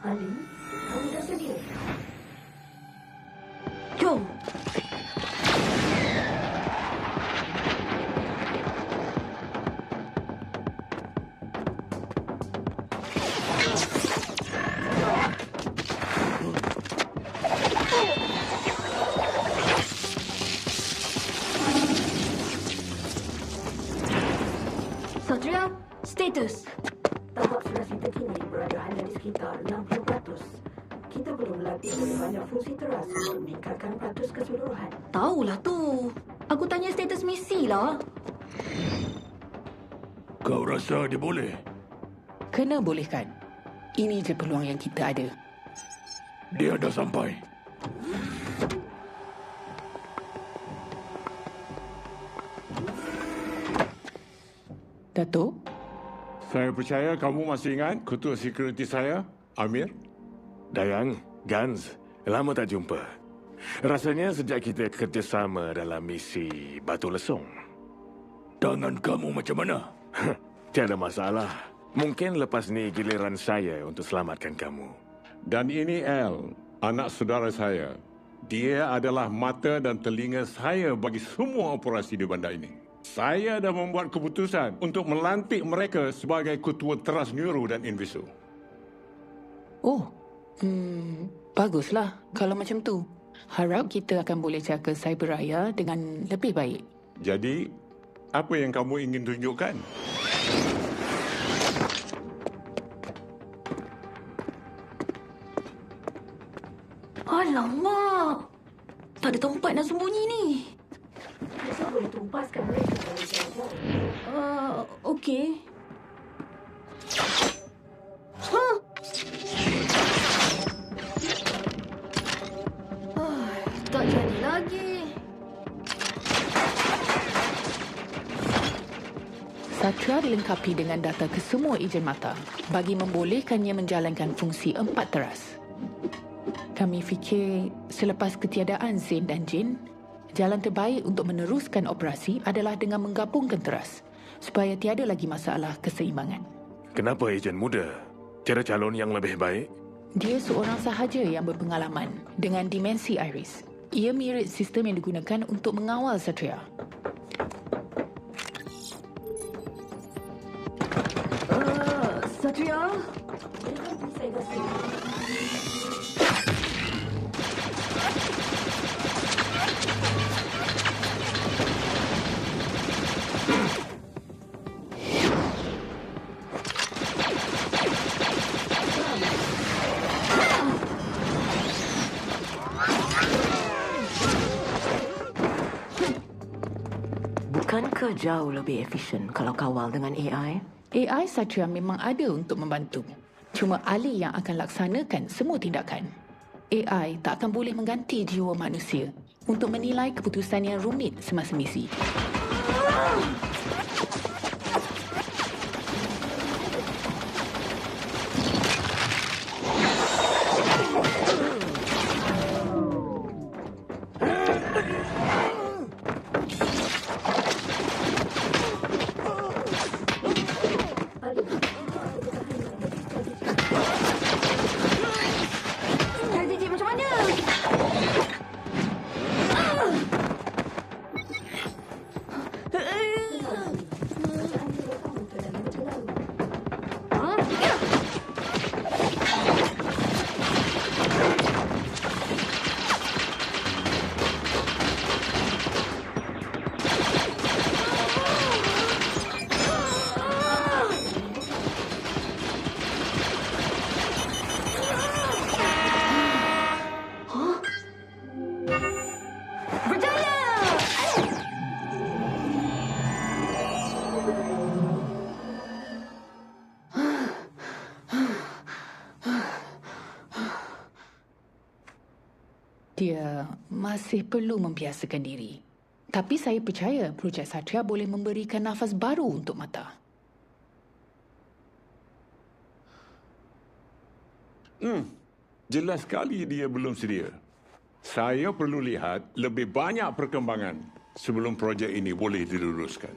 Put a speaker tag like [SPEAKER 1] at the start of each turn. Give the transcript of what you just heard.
[SPEAKER 1] Ali, kamu dah sedia?
[SPEAKER 2] Jom. Satria, status.
[SPEAKER 1] Tahap simulasi terkini berada hanya di sekitar 60%. Kita perlu melatih oleh banyak fungsi teras untuk meningkatkan peratus keseluruhan.
[SPEAKER 2] Tahulah tu. Aku tanya status misi lah.
[SPEAKER 3] Kau rasa dia boleh?
[SPEAKER 4] Kena bolehkan. Ini je peluang yang kita ada.
[SPEAKER 3] Dia dah sampai.
[SPEAKER 4] Datuk,
[SPEAKER 5] Saya percaya kamu masih ingat ketua security saya, Amir?
[SPEAKER 3] Dayang, Gans, lama tak jumpa. Rasanya sejak kita kerjasama dalam misi Batu Lesung. Tangan kamu macam mana? Tiada masalah. Mungkin lepas ni giliran saya untuk selamatkan kamu.
[SPEAKER 5] Dan ini Al, anak saudara saya. Dia adalah mata dan telinga saya bagi semua operasi di bandar ini. Saya dah membuat keputusan untuk melantik mereka sebagai ketua teras Neuro dan Inviso.
[SPEAKER 4] oh, baguslah kalau macam tu. Harap kita akan boleh jaga Cyberraya dengan lebih baik.
[SPEAKER 5] Jadi, apa yang kamu ingin tunjukkan?
[SPEAKER 2] Alamak. Tak ada tempat nak sembunyi ni.
[SPEAKER 1] Kita boleh tumpaskan mereka dari jauh-jauh.
[SPEAKER 2] Okey. Huh? Tak jadi lagi.
[SPEAKER 4] Satria dilengkapi dengan data kesemua ejen mata bagi membolehkannya menjalankan fungsi 4 teras. Kami fikir selepas ketiadaan Zain dan Jin, jalan terbaik untuk meneruskan operasi adalah dengan menggabungkan teras supaya tiada lagi masalah keseimbangan.
[SPEAKER 3] Kenapa ejen muda? Tiada calon yang lebih baik?
[SPEAKER 4] Dia seorang sahaja yang berpengalaman dengan dimensi iris. Ia mirip sistem yang digunakan untuk mengawal Satria.
[SPEAKER 2] Satria?
[SPEAKER 1] Jangan pisai basi.
[SPEAKER 6] Bukankah jauh lebih efisien kalau kawal dengan AI?
[SPEAKER 4] AI Satria memang ada untuk membantu. Cuma Ali yang akan laksanakan semua tindakan. AI tak akan boleh mengganti jiwa manusia untuk menilai keputusan yang rumit semasa misi.
[SPEAKER 2] Strategi macam mana? Dia masih perlu membiasakan diri. Tapi saya percaya projek Satria boleh memberikan nafas baru untuk mata.
[SPEAKER 5] Jelas sekali dia belum sedia. Saya perlu lihat lebih banyak perkembangan sebelum projek ini boleh diluruskan.